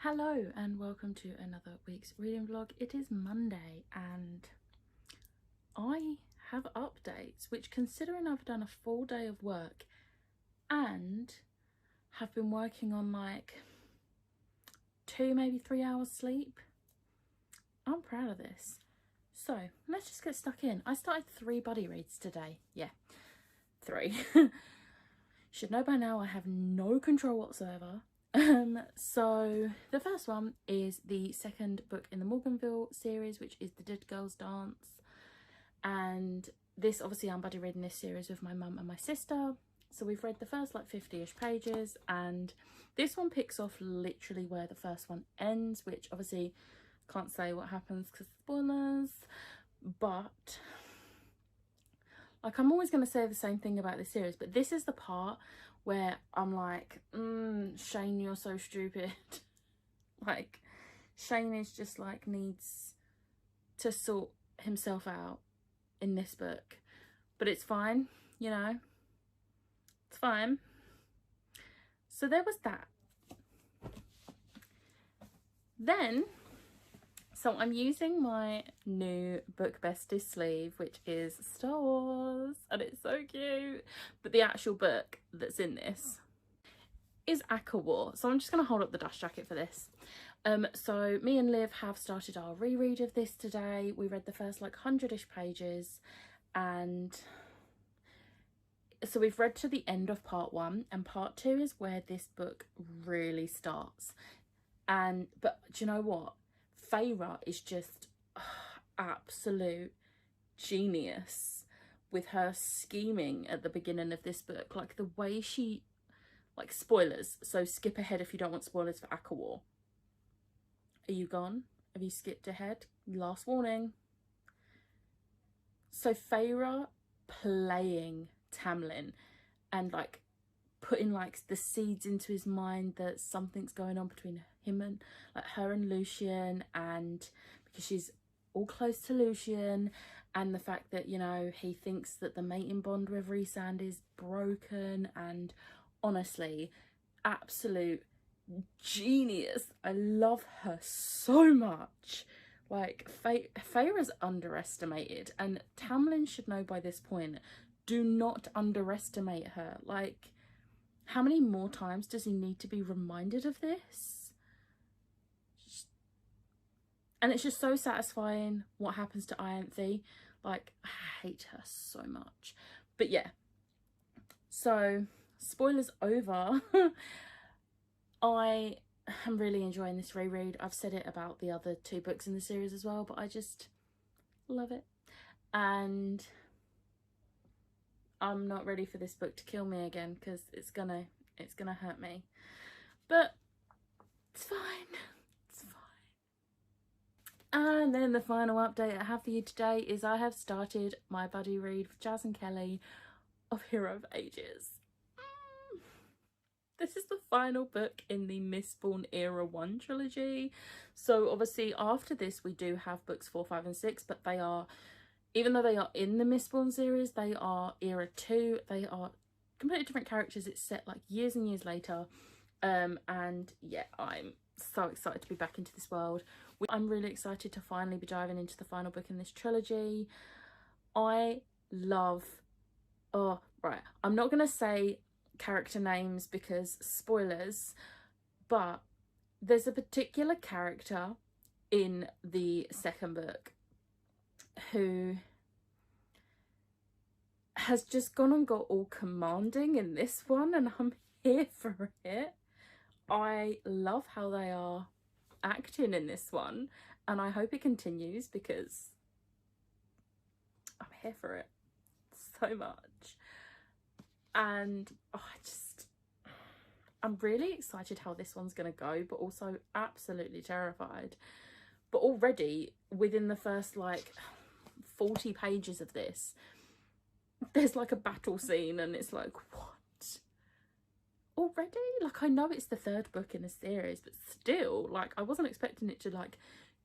Hello and welcome to another week's reading vlog. It is Monday and I have updates, which, considering I've done a full day of work and have been working on like 2, maybe 3 hours sleep, I'm proud of this. So let's just get stuck in. I started 3 buddy reads today. Yeah, 3. Should know by now I have no control whatsoever. So the first one is the second book in the Morganville series, which is The Dead Girls Dance. And this, obviously, I'm buddy reading this series with my mum and my sister. So we've read the first like 50-ish pages, and this one picks off literally where the first one ends, which obviously can't say what happens because spoilers, but like, I'm always going to say the same thing about this series, but this is the part where I'm like, Shane, you're so stupid. Like, Shane is just like needs to sort himself out in this book, but it's fine, you know, it's fine. So there was that. Then, so I'm using my new Book Bestie sleeve, which is Star Wars, and it's so cute. But the actual book that's in this is ACOWAR. So I'm just going to hold up the dust jacket for this. So me and Liv have started our reread of this today. We read the first like 100-ish pages, and so we've read to the end of part 1, and part 2 is where this book really starts. But do you know what? Feyre is just absolute genius with her scheming at the beginning of this book. Like, the way she, like, spoilers, so skip ahead if you don't want spoilers for ACOWAR. Are you gone? Have you skipped ahead? Last warning. So Feyre playing Tamlin and like putting like the seeds into his mind that something's going on between him and like her and Lucien, and because she's all close to Lucien, and the fact that, you know, he thinks that the mating bond with Rhysand is broken. And honestly, absolute genius. I love her so much. Like, Feyre's underestimated, and Tamlin should know by this point, do not underestimate her. Like, how many more times does he need to be reminded of this? And it's just so satisfying what happens to Ianthe. Like, I hate her so much. But yeah, so spoilers over. I am really enjoying this reread. I've said it about the other 2 books in the series as well, but I just love it. And I'm not ready for this book to kill me again, because it's gonna hurt me, but it's fine, it's fine. And then the final update I have for you today is I have started my buddy read with Jazz and Kelly of Hero of Ages. This is the final book in the Mistborn Era 1 trilogy. So obviously after this we do have books 4, 5 and 6, but they are, even though they are in the Mistborn series, they are Era 2. They are completely different characters. It's set like years and years later. And yeah, I'm so excited to be back into this world. I'm really excited to finally be diving into the final book in this trilogy. I love, oh, right, I'm not going to say character names because spoilers, but there's a particular character in the second book who has just gone and got all commanding in this one, and I'm here for it. I love how they are acting in this one, and I hope it continues because I'm here for it so much. And oh, I'm really excited how this one's gonna go, but also absolutely terrified. But already within the first like 40 pages of this, there's like a battle scene, and it's like, what? Already? Like, I know it's the 3rd book in the series, but still, like, I wasn't expecting it to like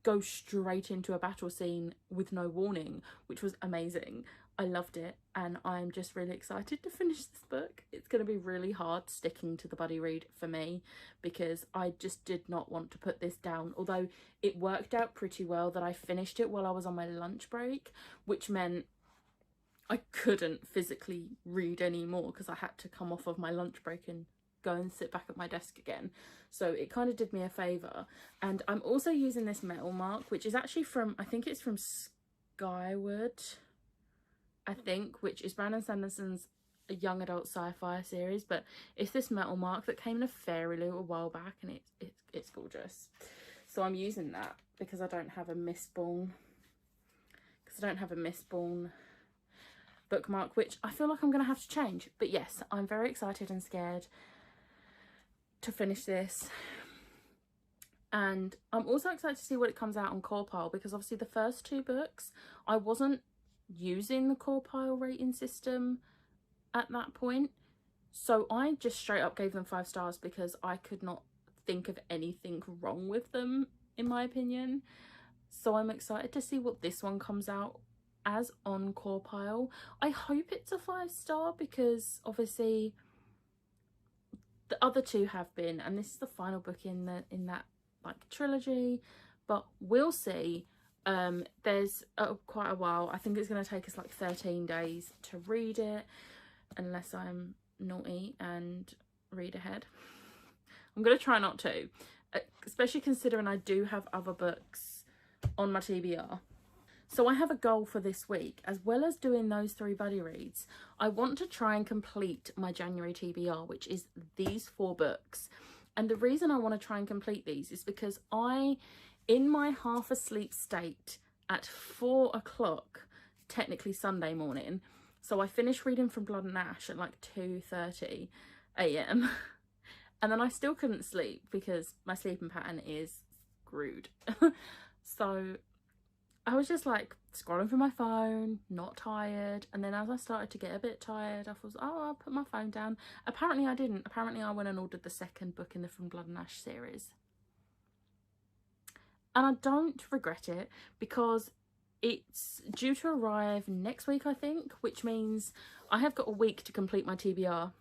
go straight into a battle scene with no warning, which was amazing. I loved it, and I'm just really excited to finish this book. It's going to be really hard sticking to the buddy read for me, because I just did not want to put this down, although it worked out pretty well that I finished it while I was on my lunch break, which meant I couldn't physically read anymore because I had to come off of my lunch break and go and sit back at my desk again. So it kind of did me a favour. And I'm also using this metal mark, which is actually from, I think it's from Skyward, I think, which is Brandon Sanderson's young adult sci-fi series, but it's this metal mark that came in a fairy loot a while back, and it's gorgeous. So I'm using that because I don't have a Mistborn, bookmark, which I feel like I'm gonna have to change. But yes, I'm very excited and scared to finish this, and I'm also excited to see what it comes out on CawPile, because obviously the first two books I wasn't using the CawPile rating system at that point, so I just straight up gave them 5 stars because I could not think of anything wrong with them, in my opinion. So I'm excited to see what this one comes out as on CawPile. I hope it's a 5-star, because obviously the other two have been, and this is the final book in that like trilogy, but we'll see. There's quite a while. I think it's going to take us like 13 days to read it, unless I'm naughty and read ahead. I'm going to try not to, especially considering I do have other books on my TBR. So I have a goal for this week. As well as doing those 3 buddy reads, I want to try and complete my January TBR, which is these 4 books. And the reason I want to try and complete these is because in my half asleep state at 4 o'clock, technically Sunday morning, so I finished reading From Blood and Ash at like 2:30 a.m. and then I still couldn't sleep because my sleeping pattern is screwed. So I was just like scrolling through my phone, not tired, and then as I started to get a bit tired, I was, oh, I'll put my phone down. Apparently I didn't. Apparently I went and ordered the second book in the From Blood and Ash series. And I don't regret it, because it's due to arrive next week, I think, which means I have got a week to complete my TBR.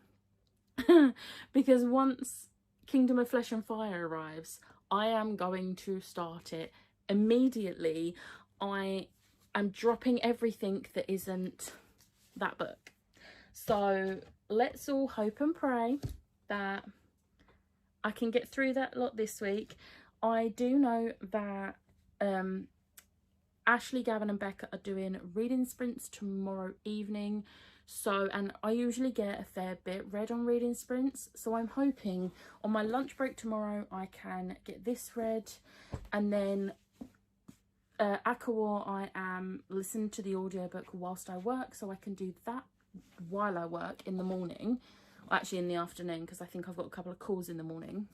Because once Kingdom of Flesh and Fire arrives, I am going to start it immediately. I am dropping everything that isn't that book. So let's all hope and pray that I can get through that lot this week. I do know that Ashley, Gavin and Becca are doing reading sprints tomorrow evening. So, and I usually get a fair bit read on reading sprints. So I'm hoping on my lunch break tomorrow I can get this read. And then Akawar, I am listening to the audiobook whilst I work. So I can do that while I work in the morning. Actually in the afternoon, because I think I've got a couple of calls in the morning.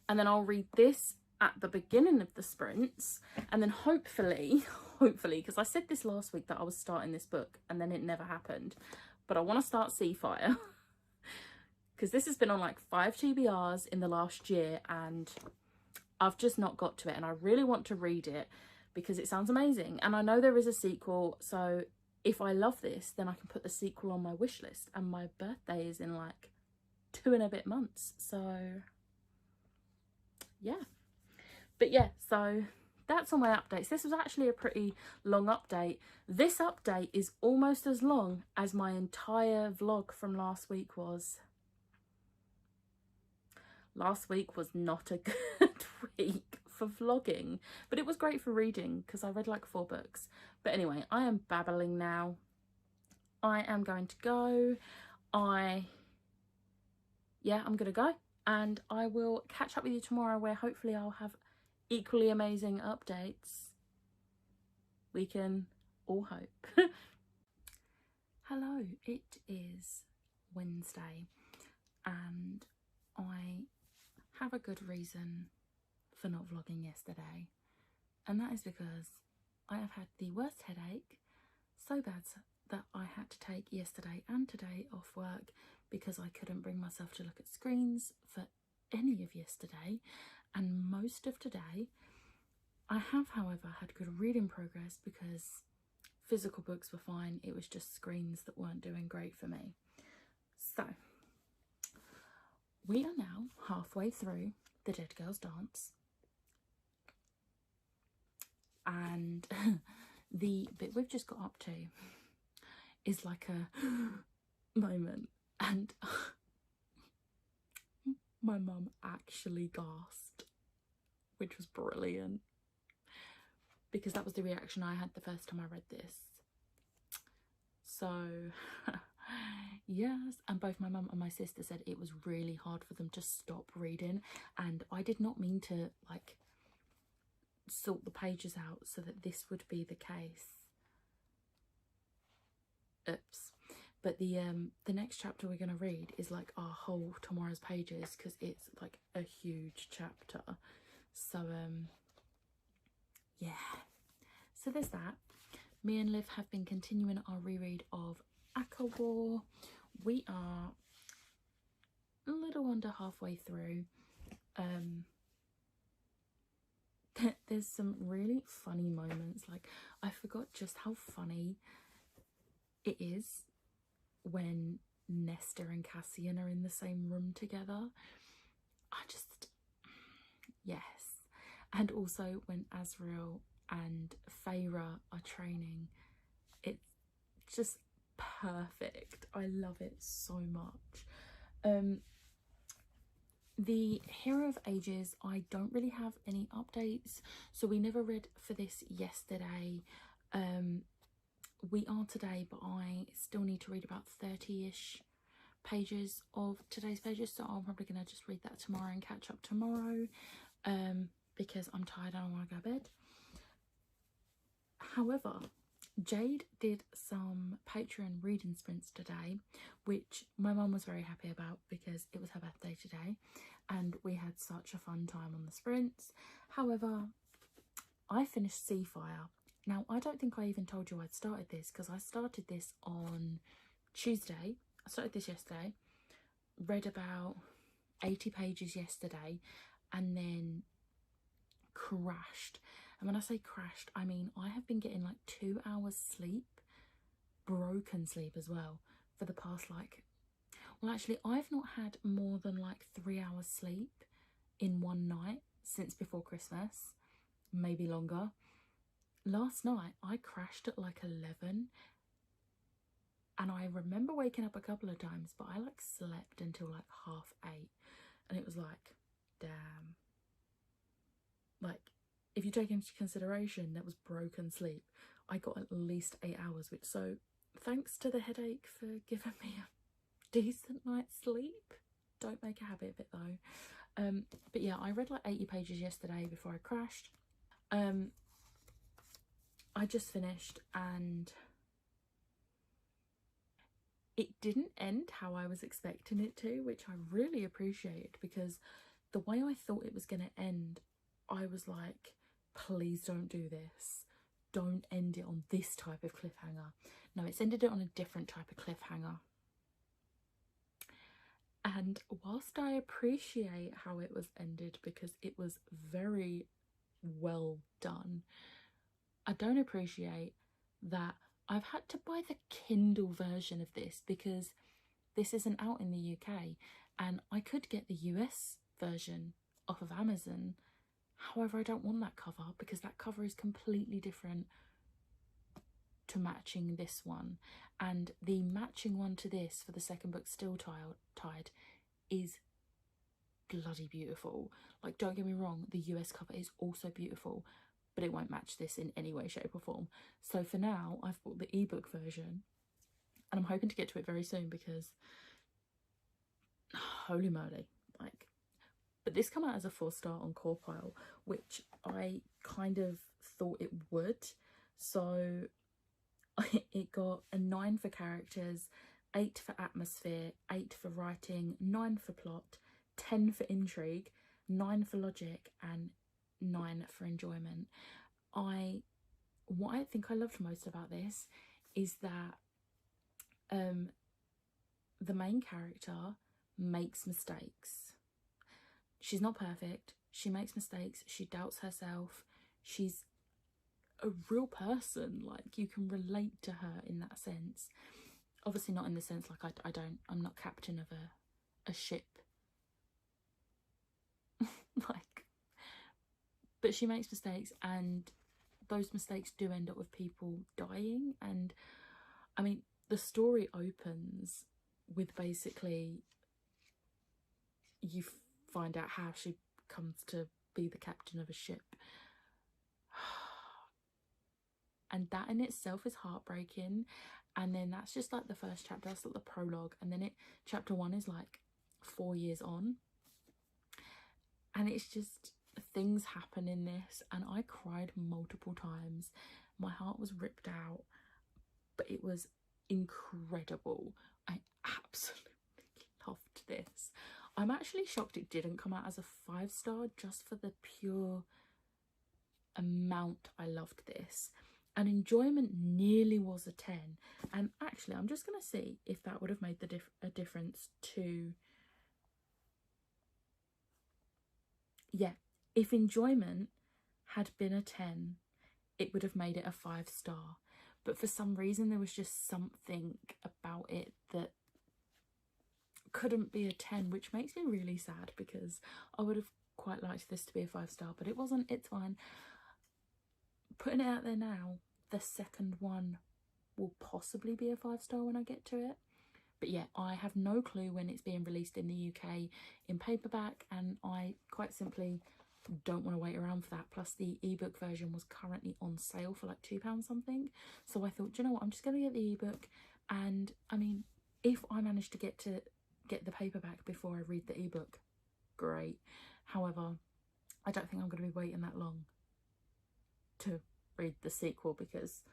And then I'll read this at the beginning of the sprints, and then hopefully, because I said this last week that I was starting this book and then it never happened, but I want to start Seafire because this has been on like 5 TBRs in the last year and I've just not got to it, and I really want to read it because it sounds amazing, and I know there is a sequel, so if I love this then I can put the sequel on my wish list, and my birthday is in like 2 and a bit months, so yeah. But yeah, so that's all my updates. This was actually a pretty long update. This update is almost as long as my entire vlog from last week was. Last week was not a good week for vlogging, but it was great for reading because I read like 4 books. But anyway, I am babbling now. I am going to go. I'm gonna go, and I will catch up with you tomorrow, where hopefully I'll have equally amazing updates. We can all hope. Hello, it is Wednesday and I have a good reason for not vlogging yesterday, and that is because I have had the worst headache, so bad that I had to take yesterday and today off work because I couldn't bring myself to look at screens for any of yesterday and most of today. I have, however, had good reading progress because Physical books were fine, it was just screens that weren't doing great for me. So we are now halfway through The Dead Girls Dance, and the bit we've just got up to is like a moment, and my mum actually gasped, which was brilliant, because that was the reaction I had the first time I read this. So yes, and both my mum and my sister said it was really hard for them to stop reading, and I did not mean to like sort the pages out so that this would be the case. Oops. But the next chapter we're going to read is like our whole tomorrow's pages, because it's like a huge chapter. So yeah, so there's that. Me and Liv have been continuing our reread of ACOWAR. We are a little under halfway through. There's some really funny moments. Like, I forgot just how funny it is when Nesta and Cassian are in the same room together. Yes. And also when Azriel and Feyre are training, it's just perfect. I love it so much. The Hero of Ages, I don't really have any updates, so we never read for this yesterday. We are today, but I still need to read about 30-ish pages of today's pages, so I'm probably going to just read that tomorrow and catch up tomorrow, because I'm tired and I want to go to bed. However, Jade did some Patreon reading sprints today, which my mum was very happy about because it was her birthday today and we had such a fun time on the sprints. However, I finished Seafire. Now, I don't think I even told you I'd started this, because I started this on Tuesday. I started this yesterday, read about 80 pages yesterday, and then crashed. And when I say crashed, I mean I have been getting like 2 hours sleep, broken sleep as well, for the past like, well actually I've not had more than like 3 hours sleep in one night since before Christmas, maybe longer. Last night I crashed at like 11, and I remember waking up a couple of times, but I like slept until like 8:30, and it was like, damn. Like, if you take into consideration that was broken sleep, I got at least 8 hours, which, so thanks to the headache for giving me a decent night's sleep. Don't make a habit of it though. But yeah, I read like 80 pages yesterday before I crashed. I just finished, and it didn't end how I was expecting it to, which I really appreciated, because the way I thought it was going to end, I was like, please don't do this. Don't end it on this type of cliffhanger. No, it's ended it on a different type of cliffhanger. And whilst I appreciate how it was ended, because it was very well done, I don't appreciate that I've had to buy the Kindle version of this, because this isn't out in the UK, and I could get the US version off of Amazon. However, I don't want that cover, because that cover is completely different to matching this one, and the matching one to this for the second book, Still Tide, is bloody beautiful. Like, don't get me wrong, the US cover is also beautiful, but it won't match this in any way, shape or form. So for now, I've bought the ebook version, and I'm hoping to get to it very soon, because holy moly, like. But this came out as a 4-star on CorePile, which I kind of thought it would. So it got a 9 for characters, 8 for atmosphere, 8 for writing, 9 for plot, 10 for intrigue, 9 for logic, and 9 for enjoyment. What I think I loved most about this is that the main character makes mistakes. She's not perfect. She makes mistakes. She doubts herself. She's a real person. Like, you can relate to her in that sense. Obviously not in the sense like I'm not captain of a ship. Like, but she makes mistakes, and those mistakes do end up with people dying. And I mean, the story opens with basically you find out how she comes to be the captain of a ship. And that in itself is heartbreaking. And then that's just like the first chapter, that's like the prologue. And then chapter 1 is like 4 years on. And it's just, things happen in this, and I cried multiple times. My heart was ripped out, but it was incredible. I absolutely loved this. I'm actually shocked it didn't come out as a 5-star, just for the pure amount I loved this. And enjoyment nearly was a 10. And actually, I'm just going to see if that would have made a difference to... Yeah, if enjoyment had been a 10, it would have made it a 5-star. But for some reason, there was just something about it that couldn't be a 10, which makes me really sad, because I would have quite liked this to be a 5-star, but it wasn't. It's fine. Putting it out there now, the second one will possibly be a 5-star when I get to it. But yeah, I have no clue when it's being released in the UK in paperback, and I quite simply don't want to wait around for that. Plus the ebook version was currently on sale for like £2 something, so I thought, do you know what, I'm just going to get the ebook. And I mean, if I manage to get the paperback before I read the ebook, great. However, I don't think I'm going to be waiting that long to read the sequel, because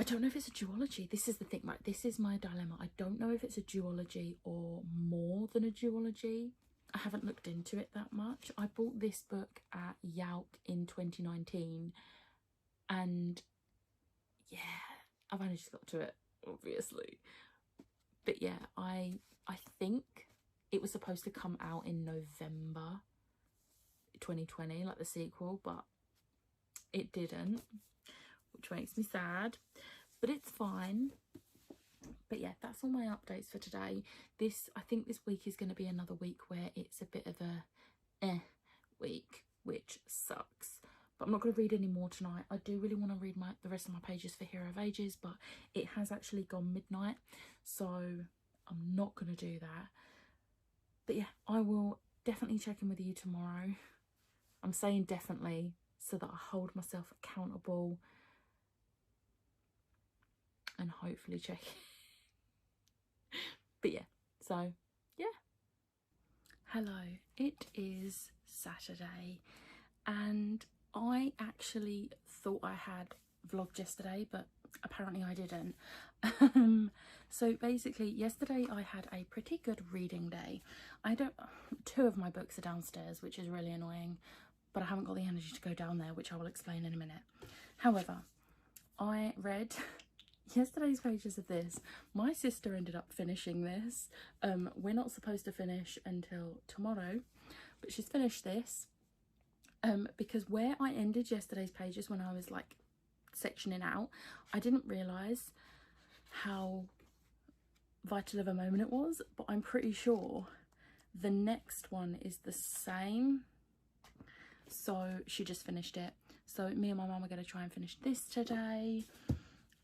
I don't know if it's a duology. This is the thing, like, this is my dilemma. I don't know if it's a duology or more than a duology. I haven't looked into it that much. I bought this book at Yalk in 2019, and yeah, I've only just got to it, obviously. But yeah, I think it was supposed to come out in November 2020, like the sequel, but it didn't, which makes me sad, but it's fine. But yeah, that's all my updates for today. I think this week is going to be another week where it's a bit of a week, which sucks. But I'm not going to read any more tonight. I do really want to read the rest of my pages for Hero of Ages, but it has actually gone midnight, so I'm not going to do that. But yeah, I will definitely check in with you tomorrow. I'm saying definitely so that I hold myself accountable, and hopefully check. But yeah, so yeah. Hello, it is Saturday, and I actually thought I had vlogged yesterday, but apparently I didn't. So basically yesterday I had a pretty good reading day. Two of my books are downstairs, which is really annoying, but I haven't got the energy to go down there, which I will explain in a minute. However, I read yesterday's pages of this. My sister ended up finishing this. We're not supposed to finish until tomorrow, but she's finished this. Because where I ended yesterday's pages, when I was like sectioning out, I didn't realise how vital of a moment it was, but I'm pretty sure the next one is the same. So she just finished it. So me and my mum are going to try and finish this today.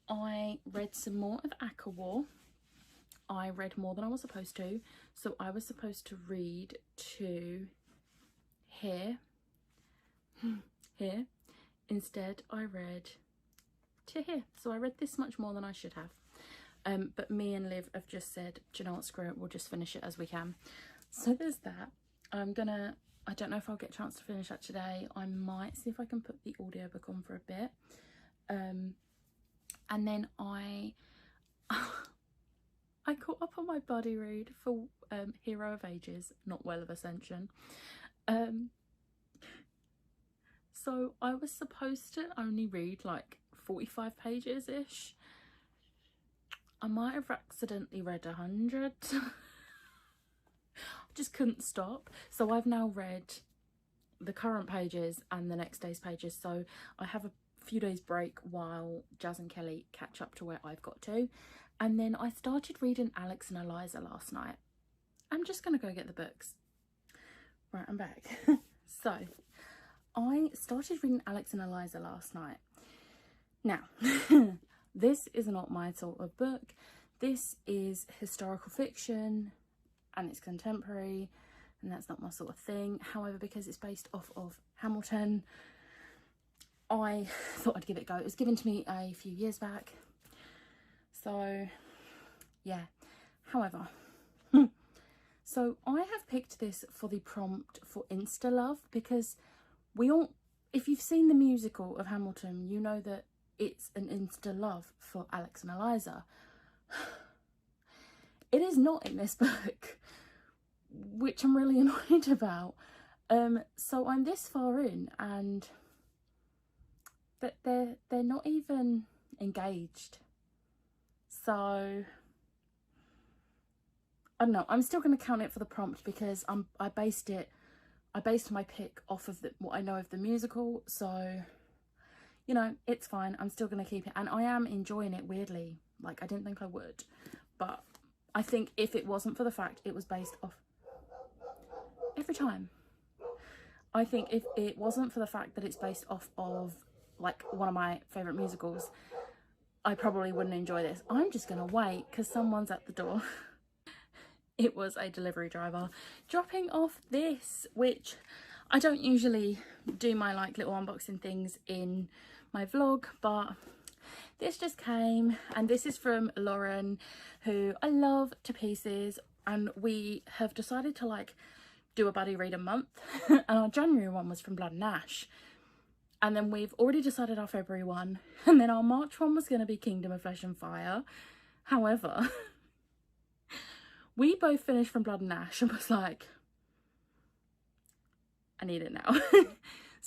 I read some more of ACOWAR. I read more than I was supposed to. So I was supposed to read to here. Instead, I read to here. So I read this much more than I should have. But me and Liv have just said, do you know what, screw it, we'll just finish it as we can. So there's that. I don't know if I'll get a chance to finish that today. I might see if I can put the audiobook on for a bit. And then I caught up on my buddy read for Hero of Ages, not Well of Ascension. So I was supposed to only read like 45 pages-ish. I might have accidentally read 100. I just couldn't stop. So I've now read the current pages and the next day's pages. So I have a few days break while Jazz and Kelly catch up to where I've got to. And then I started reading Alex and Eliza last night. I'm just going to go get the books. Right, I'm back. So, I started reading Alex and Eliza last night. Now, this is not my sort of book. This is historical fiction and it's contemporary, and that's not my sort of thing. However, because it's based off of Hamilton, I thought I'd give it a go. It was given to me a few years back. So, yeah. However, so I have picked this for the prompt for Insta Love, because we all, if you've seen the musical of Hamilton, you know that it's an Insta Love for Alex and Eliza. It is not in this book, which I'm really annoyed about. So I'm this far in and that they're not even engaged. So I don't know. I'm still going to count it for the prompt because I based my pick off of what I know of the musical. So, you know, it's fine. I'm still going to keep it, and I am enjoying it weirdly. Like, I didn't think I would, but I think if it wasn't for the fact it was based off every time, I think if it wasn't for the fact that it's based off of like one of my favourite musicals, I probably wouldn't enjoy this. I'm just gonna wait because someone's at the door. It was a delivery driver dropping off this, which I don't usually do my like little unboxing things in my vlog, but this just came, and this is from Lauren, who I love to pieces, and we have decided to like do a buddy read a month. And our January one was from Blood and Ash, and then we've already decided our February one, and then our March one was going to be Kingdom of Flesh and Fire. However, we both finished from Blood and Ash and was like, I need it now.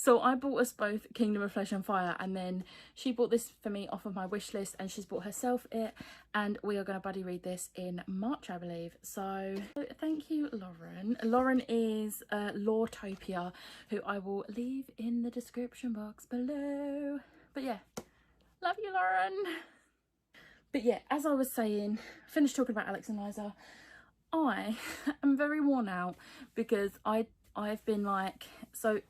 So I bought us both Kingdom of Flesh and Fire, and then she bought this for me off of my wish list, and she's bought herself it, and we are going to buddy read this in March, I believe. So thank you, Lauren. Lauren is Lawtopia, who I will leave in the description box below. But yeah, love you, Lauren. But yeah, as I was saying, finished talking about Alex and Eliza. I am very worn out because I've been like, so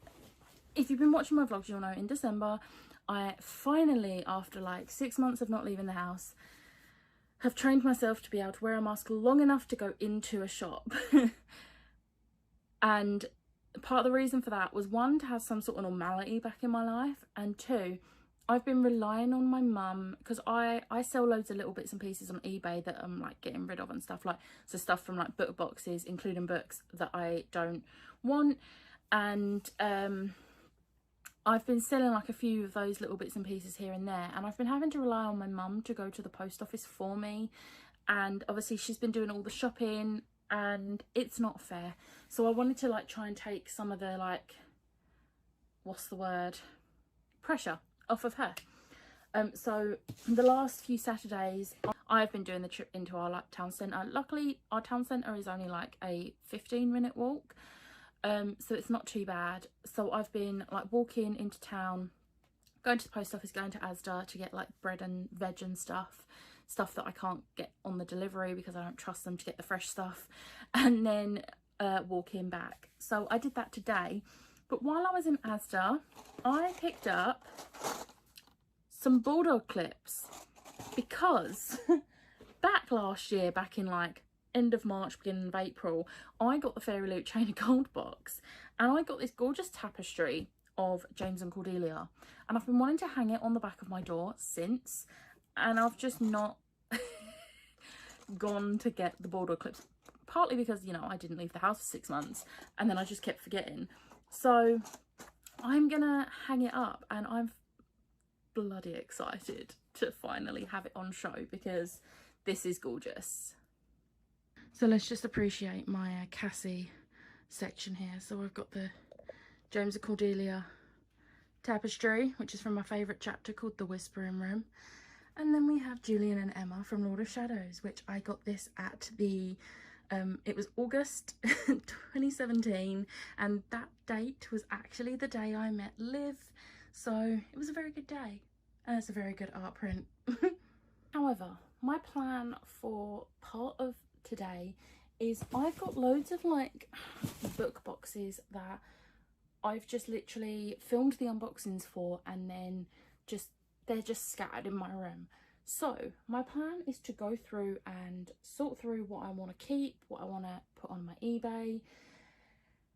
if you've been watching my vlogs, you'll know in December, I finally, after like 6 months of not leaving the house, have trained myself to be able to wear a mask long enough to go into a shop. And part of the reason for that was, one, to have some sort of normality back in my life, and two, I've been relying on my mum, because I sell loads of little bits and pieces on eBay that I'm like getting rid of and stuff, like, so stuff from like book boxes, including books that I don't want, and I've been selling like a few of those little bits and pieces here and there, and I've been having to rely on my mum to go to the post office for me, and obviously she's been doing all the shopping and it's not fair. So I wanted to like try and take some of the like, what's the word, pressure off of her. So the last few Saturdays I've been doing the trip into our like town centre. Luckily our town centre is only like a 15-minute walk, so it's not too bad. So I've been like walking into town, going to the post office, going to Asda to get like bread and veg and stuff that I can't get on the delivery because I don't trust them to get the fresh stuff, and then walking back. So I did that today, but while I was in Asda I picked up some bulldog clips, because back last year, back in like end of March, beginning of April, I got the Fairy Loot Chain of Gold box, and I got this gorgeous tapestry of James and Cordelia, and I've been wanting to hang it on the back of my door since, and I've just not gone to get the bulldog clips, partly because, you know, I didn't leave the house for 6 months, and then I just kept forgetting. So I'm gonna hang it up, and I'm bloody excited to finally have it on show because this is gorgeous. So let's just appreciate my Cassie section here. So I've got the James and Cordelia tapestry, which is from my favourite chapter called The Whispering Room. And then we have Julian and Emma from Lord of Shadows, which I got this at the, it was August 2017, and that date was actually the day I met Liv. So it was a very good day, and it's a very good art print. However, my plan for part of today is I've got loads of like book boxes that I've just literally filmed the unboxings for, and then they're just scattered in my room. So my plan is to go through and sort through what I want to keep, what I want to put on my eBay.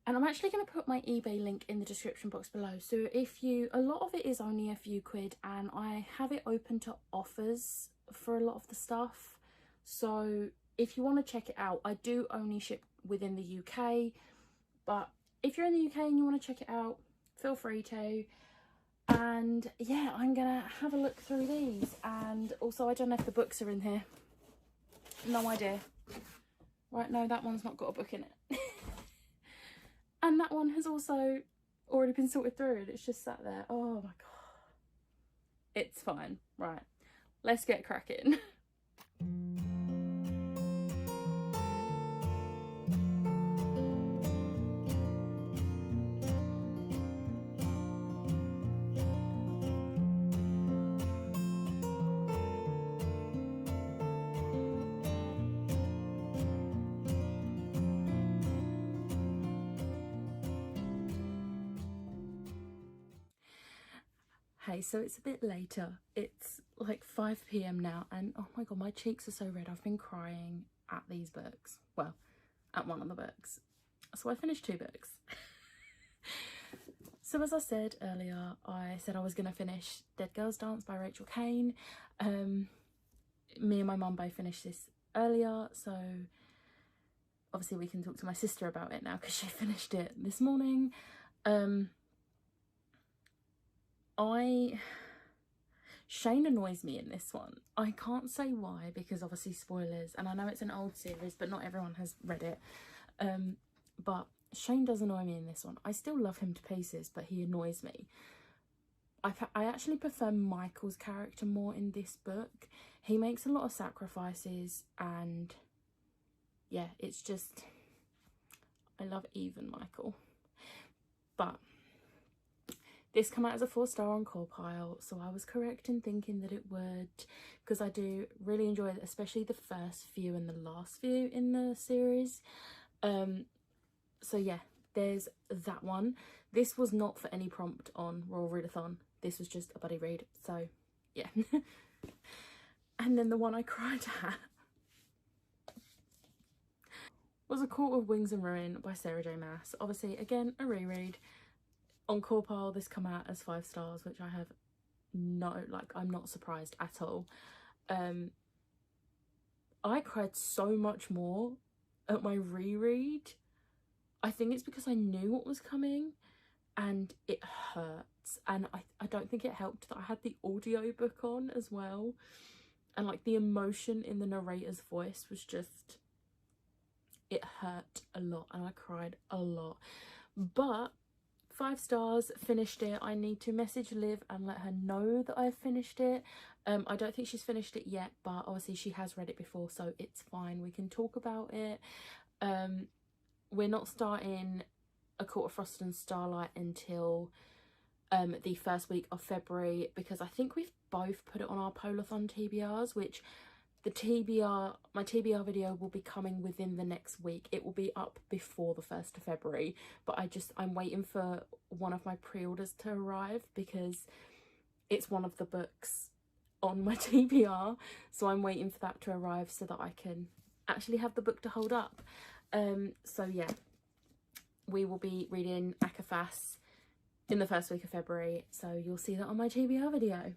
And I'm actually going to put my eBay link in the description box below. So a lot of it is only a few quid, and I have it open to offers for a lot of the stuff. So if you want to check it out, I do only ship within the UK, but if you're in the UK and you want to check it out, feel free to. And yeah, I'm gonna have a look through these. And also, I don't know if the books are in here. No idea. Right, no, that one's not got a book in it. And that one has also already been sorted through, and it's just sat there. Oh my god. It's fine. Right, let's get cracking. Hey, so it's a bit later. It's like 5 p.m. now, and oh my god, my cheeks are so red. I've been crying at these books. Well, at one of the books. So I finished 2 books. So as I said earlier, I said I was going to finish Dead Girls Dance by Rachel Caine. Me and my mum both finished this earlier, so obviously we can talk to my sister about it now because she finished it this morning. Shane annoys me in this one. I can't say why, because obviously spoilers, and I know it's an old series, but not everyone has read it. But Shane does annoy me in this one. I still love him to pieces, but he annoys me. I actually prefer Michael's character more in this book. He makes a lot of sacrifices, and yeah, it's just, I love even Michael. But this came out as a 4-star on CawPile, so I was correct in thinking that it would, because I do really enjoy it, especially the first few and the last few in the series. So yeah, there's that one. This was not for any prompt on Royal Readathon. This was just a buddy read, so yeah. And then the one I cried at was A Court of Wings and Ruin by Sarah J Maas. Obviously, again, a reread. On CawPile, this come out as 5 stars, which I have I'm not surprised at all. I cried so much more at my reread. I think it's because I knew what was coming, and it hurts. And I don't think it helped that I had the audiobook on as well, and like the emotion in the narrator's voice was just, it hurt a lot, and I cried a lot. But 5 stars, finished it. I need to message Liv and let her know that I've finished it. I don't think she's finished it yet, but obviously she has read it before, so it's fine. We can talk about it. We're not starting A Court of Frost and Starlight until the first week of February, because I think we've both put it on our Polathon TBRs, which my TBR video will be coming within the next week. It will be up before the 1st of February, but I'm waiting for one of my pre-orders to arrive, because it's one of the books on my TBR, so I'm waiting for that to arrive so that I can actually have the book to hold up. So yeah, we will be reading ACOFAS in the first week of February, so you'll see that on my TBR video.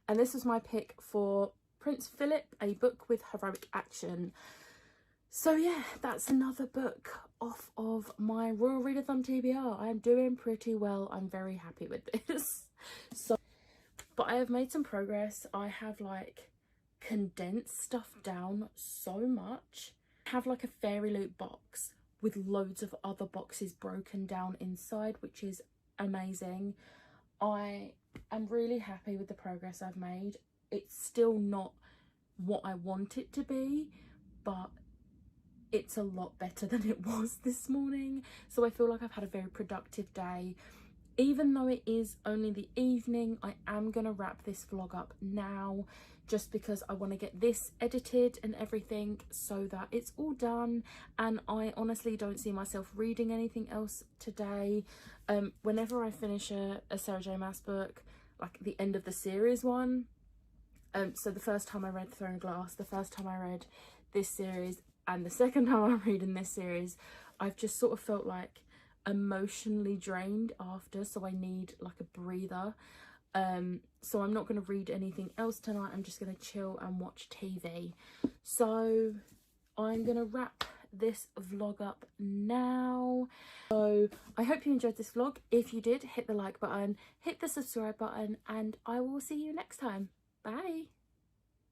And this was my pick for Prince Philip, A Book with Heroic Action. So yeah, that's another book off of my Royal Readathon TBR. I am doing pretty well. I'm very happy with this. But I have made some progress. I have like condensed stuff down so much. I have like a Fairy Loot box with loads of other boxes broken down inside, which is amazing. I am really happy with the progress I've made. It's still not what I want it to be, but it's a lot better than it was this morning. So I feel like I've had a very productive day. even though it is only the evening, I am going to wrap this vlog up now, just because I want to get this edited and everything so that it's all done. And I honestly don't see myself reading anything else today. Whenever I finish a Sarah J Maas book, like the end of the series one, so the first time I read Throne Glass, the first time I read this series, and the second time I'm reading this series, I've just sort of felt like emotionally drained after, so I need like a breather. So I'm not going to read anything else tonight. I'm just going to chill and watch TV. So I'm going to wrap this vlog up now. So I hope you enjoyed this vlog. If you did, hit the like button, hit the subscribe button, and I will see you next time. Bye.